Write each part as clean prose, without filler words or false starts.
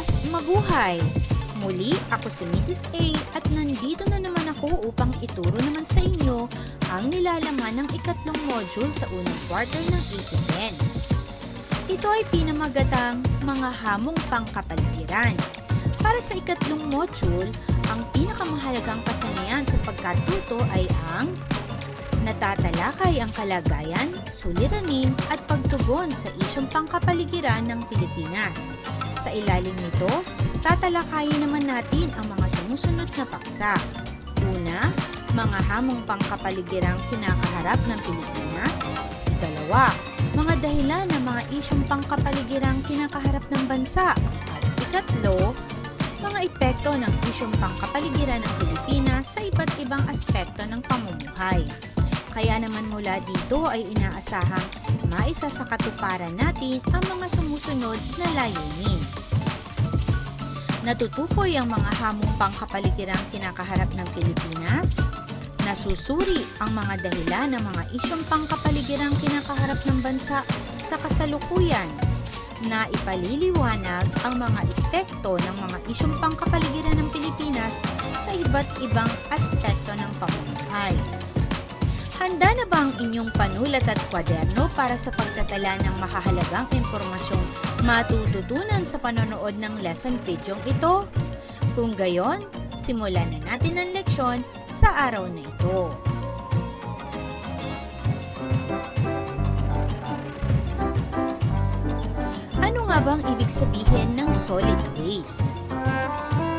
Podcast Mabuhay! Muli, ako si Mrs. A at nandito na naman ako upang ituro naman sa inyo ang nilalaman ng ikatlong module sa unang quarter ng 8-10. Ito ay pinamagatang mga hamong pangkapaligiran. Para sa ikatlong module, ang pinakamahalagang kasanayan sa pagkatuto ay ang natatalakay ang kalagayan, suliranin at pagtugon sa isyong pangkapaligiran ng Pilipinas. Sa ilalim nito, tatalakayin naman natin ang mga sumusunod na paksa. Una, mga hamong pangkapaligirang kinakaharap ng Pilipinas. Ikalawa, mga dahilan ng mga isyong pangkapaligirang kinakaharap ng bansa. At ikatlo, mga epekto ng isyong pangkapaligiran ng Pilipinas sa iba't ibang aspekto ng pamumuhay. Kaya naman mula dito ay inaasahang maisa sa katuparan natin ang mga sumusunod na layunin. Natutukoy ang mga hamong pangkapaligiran kinakaharap ng Pilipinas. Nasusuri ang mga dahilan ng mga isyong pangkapaligiran kinakaharap ng bansa sa kasalukuyan. Na ipaliliwanag ang mga epekto ng mga isyong pangkapaligiran ng Pilipinas sa iba't ibang aspekto ng pamumuhay. Handa na ba ang inyong panulat at kwaderno para sa pagtatala ng makahalagang impormasyong matututunan sa panonood ng lesson video ito? Kung gayon, simulan na natin ang leksyon sa araw na ito. Ano nga bang ibig sabihin ng solid waste?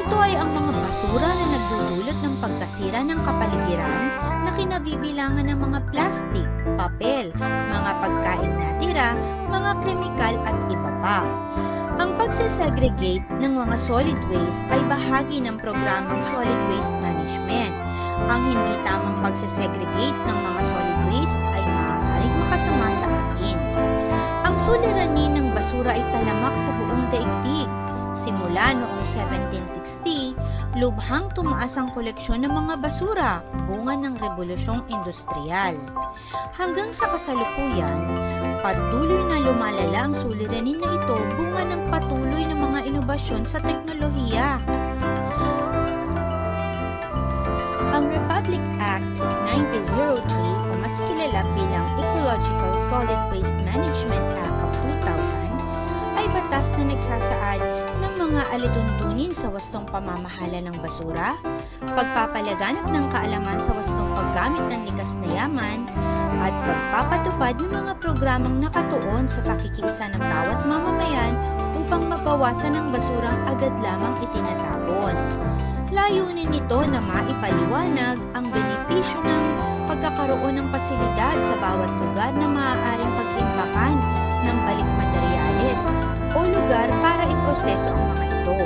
Ito ay ang mga basura na nagdudulot ng pagkasira ng kapaligiran na kinabibilangan ng mga plastik, papel, mga pagkain na tira, mga kemikal at iba pa. Ang pagsesegregate ng mga solid waste ay bahagi ng programang Solid Waste Management. Ang hindi tamang pagsesegregate ng mga solid waste ay maaaring makasama sa atin. Ang suliranin ng basura ay talamak sa buong daigdig. Simula noong 1760, lubhang tumaas ang koleksyon ng mga basura, bunga ng Rebolusyong Industrial. Hanggang sa kasalukuyan, patuloy na lumalala ang suliranin na ito bunga ng patuloy na mga inobasyon sa teknolohiya. Ang Republic Act 1903 o mas kilala bilang Ecological Solid Waste Management Act of 2000 ay batas na nagsasaad ng mga alituntunin sa wastong pamamahala ng basura, pagpapalaganap ng kaalaman sa wastong paggamit ng likas na yaman, at pagpapatupad ng mga programang nakatuon sa pakikiisa ng bawat mamamayan upang mabawasan ang basurang agad lamang itinatapon. Layunin nito na maipaliwanag ang benepisyo ng pagkakaroon ng pasilidad sa bawat lugar na maaaring pag-imbakan ng balik materyales o lugar para iproseso ang mga ito.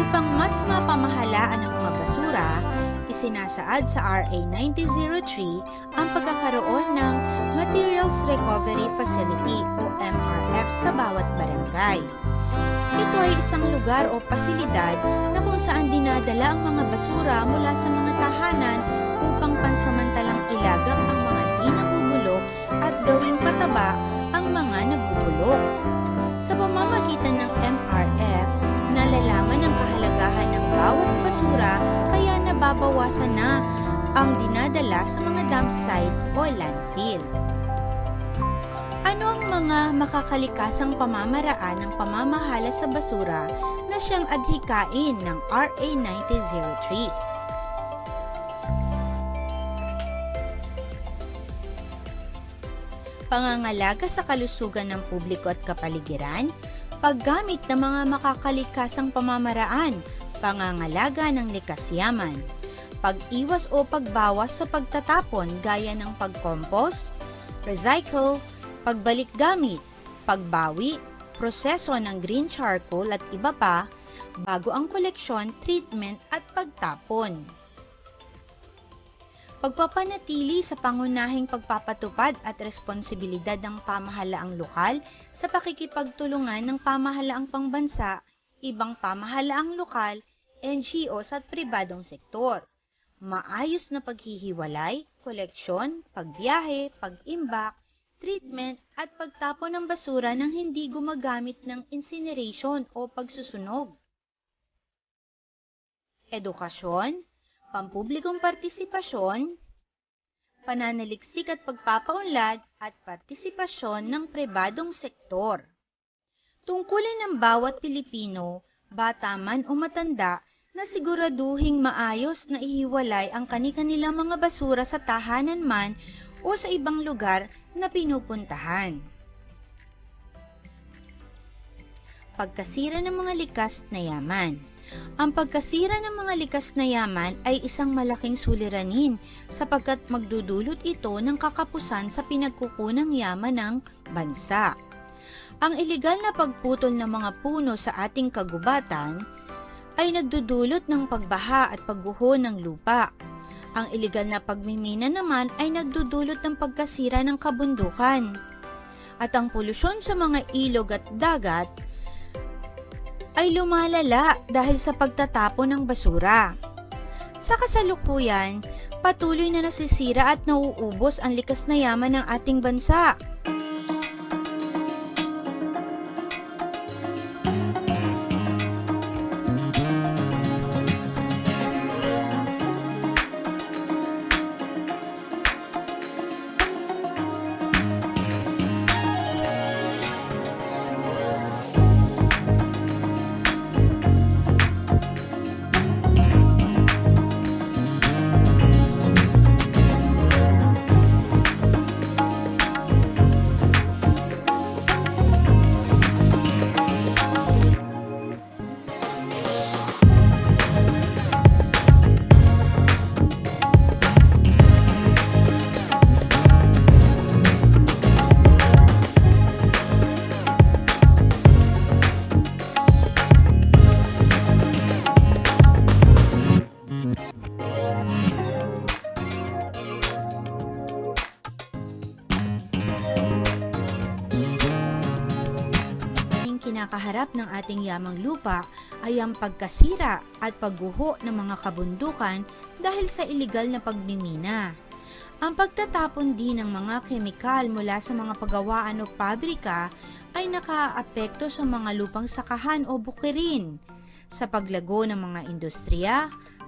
Upang mas mapamahalaan ang mga basura, isinasaad sa RA 1903 ang pagkakaroon ng Materials Recovery Facility o MRF sa bawat barangay. Ito ay isang lugar o pasilidad na kung saan dinadala ang mga basura mula sa mga tahanan upang pansamantalang ilagak ang mga di nabubulok at gawing pataba ang mga nagbubulok. Sa pamamagitan ng MRF, nalalaman ang kahalagahan ng bawat basura kaya nababawasan na ang dinadala sa mga dump site o landfill. Ano ang mga makakalikasang pamamaraan ng pamamahala sa basura na siyang adhikain ng RA 1903? Pangangalaga sa kalusugan ng publiko at kapaligiran, paggamit ng mga makakalikasang pamamaraan, pangangalaga ng likas yaman, pag-iwas o pagbawas sa pagtatapon gaya ng pag-compost, recycle, pagbalik gamit, pagbawi, proseso ng green charcoal at iba pa, bago ang koleksyon, treatment at pagtapon. Pagpapanatili sa pangunahing pagpapatupad at responsibilidad ng pamahalaang lokal sa pakikipagtulungan ng pamahalaang pangbansa, ibang pamahalaang lokal, NGOs at pribadong sektor. Maayos na paghihiwalay, koleksyon, pagbiyahe, pag-imbak, treatment at pagtapon ng basura ng hindi gumagamit ng incineration o pagsusunog. Edukasyon, pampublikong partisipasyon, pananaliksik at pagpapaunlad at partisipasyon ng pribadong sektor. Tungkulin ng bawat Pilipino, bata man o matanda, na siguraduhing maayos na ihiwalay ang kani-kanilang mga basura sa tahanan man o sa ibang lugar na pinupuntahan. Pagkasira ng mga likas na yaman. Ang pagkasira ng mga likas na yaman ay isang malaking suliranin sapagkat magdudulot ito ng kakapusan sa pinagkukunang yaman ng bansa. Ang ilegal na pagputol ng mga puno sa ating kagubatan ay nagdudulot ng pagbaha at pagguho ng lupa. Ang ilegal na pagmimina naman ay nagdudulot ng pagkasira ng kabundukan. At ang polusyon sa mga ilog at dagat ay lumalala dahil sa pagtatapon ng basura. Sa kasalukuyan, patuloy na nasisira at nauubos ang likas na yaman ng ating bansa. Kinakaharap ng ating yamang lupa ay ang pagkasira at pagguho ng mga kabundukan dahil sa ilegal na pagmimina. Ang pagtatapon din ng mga kemikal mula sa mga pagawaan o pabrika ay nakaapekto sa mga lupang sakahan o bukirin, sa paglago ng mga industriya,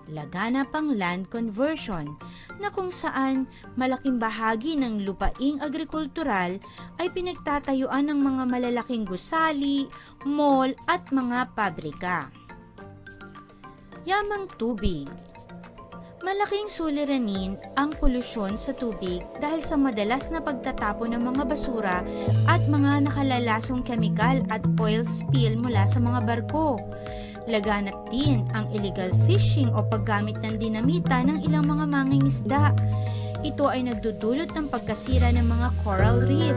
laganap ang land conversion, na kung saan malaking bahagi ng lupaing agrikultural ay pinagtatayuan ng mga malalaking gusali, mall at mga pabrika. Yamang tubig. Malaking suliranin ang polusyon sa tubig dahil sa madalas na pagtatapon ng mga basura at mga nakalalasong kemikal at oil spill mula sa mga barko. Laganap din ang illegal fishing o paggamit ng dinamita ng ilang mga mangingisda. Ito ay nagdudulot ng pagkasira ng mga coral reef,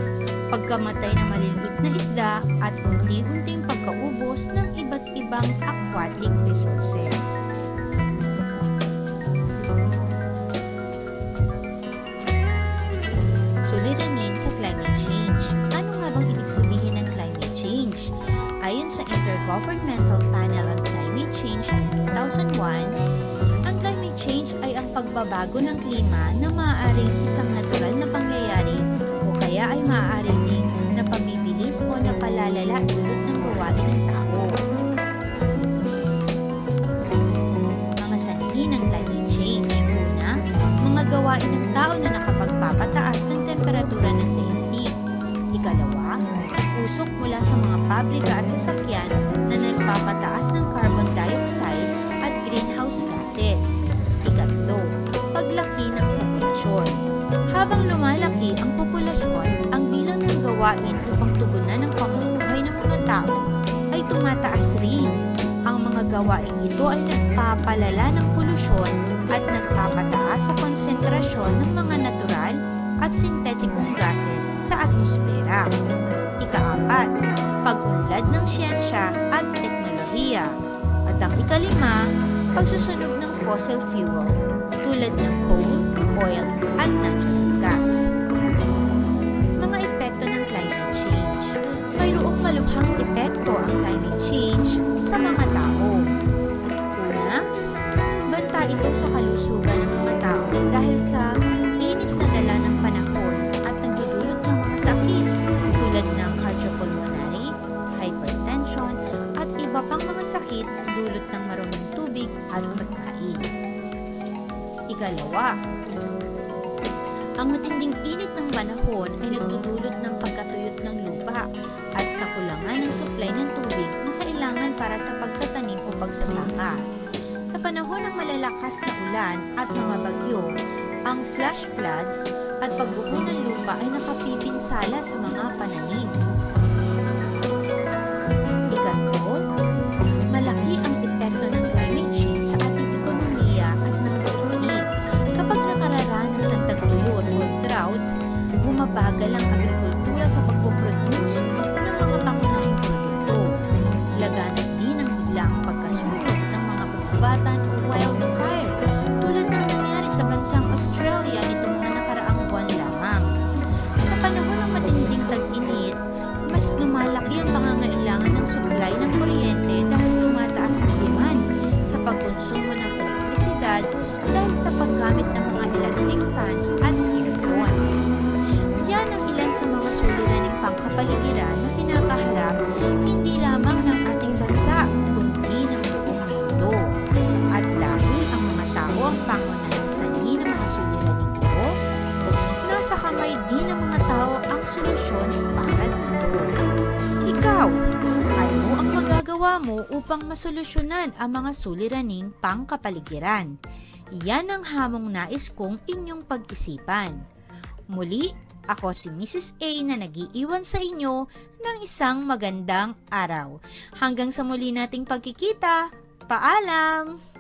pagkamatay ng maliliit na isda at unti-unting pagkaubos ng iba't ibang aquatic resources. Suliranin sa climate change. Ano nga bang ibig sabihin ng climate change? Ayon sa Intergovernmental Panel on Climate Change noong 2001, ang climate change ay ang pagbabago ng klima na maaaring isang natural na pangyayari o kaya ay maaari ding napabibilis o napalalala dulot ng gawain ng tao. Mga sanhi ng climate change. Una, mga gawain ng tao na nakapagpapataas ng temperatura ng daigdig. Ikalawa, usok mula sa mga pabrika at sasakyan na nagpapataas ng carbon dioxide at greenhouse gases. Ikatlo, paglaki ng populasyon. Habang lumalaki ang populasyon, ang bilang ng gawain upang tugunan ng pamumuhay ng mga tao ay tumataas rin. Ang mga gawain ito ay nagpapalala ng polusyon at nagpapataas sa konsentrasyon ng mga natural at sintetikong gases sa atmosfera. Ikaapat, pag-unlad ng siyensya at teknolohiya. At ang ikalima, pagsusunog ng fossil fuel tulad ng coal, oil, at natural gas. Mga epekto ng climate change. Mayroong malubhang epekto ang climate change sa mga tao. Una, banta ito sa kalusugan ng mga tao dahil sa init na dala ng panahon at nagdudulot ng mga mga sakit dulot ng maruming tubig at pagkain. Ikalawa, ang matinding init ng panahon ay nagdudulot ng pagkatuyot ng lupa at kakulangan ng supply ng tubig na kailangan para sa pagtatanim o pagsasaka. Sa panahon ng malalakas na ulan at mga bagyo, ang flash floods at pagbuo ng lupa ay nakapipinsala sa mga pananim. Ikatlo, malaki ang epekto ng climate change sa ating ekonomiya at ng daigdig. Kapag nakararanas ng tagtuyot o drought, bumabagal ang agrikultura sa pagpoproduce ng mga pangunahing produkto. Laganap din ang biglang pagkasunog ng mga kagubatan o wildfire tulad ng nangyari sa bansang Australia nitong mga nakaraang buwan lamang. Sa panahon ng matinding tag-init, mas lumalaki ang pangangailangan ng supply ng kuryente dahil tumataas ang demand sa pagkonsumo ng elektrisidad dahil sa paggamit ng mga electric fans at aircon. Yan ang ilan sa mga suliraning pangkapaligiran na kinakaharap hindi lamang ng ating bansa, kundi ng buong mundo. At dahil ang mga tao ang pangunahing sanhi ng mga suliraning ito, nasa kamay din ng mga tao ang solusyon para dito. Ikaw, ano ang magagawa mo upang masolusyonan ang mga suliraning pangkapaligiran? Yan ang hamong nais kong inyong pag-isipan. Muli, ako si Mrs. A na nag-iiwan sa inyo ng isang magandang araw. Hanggang sa muli nating pagkikita, paalam!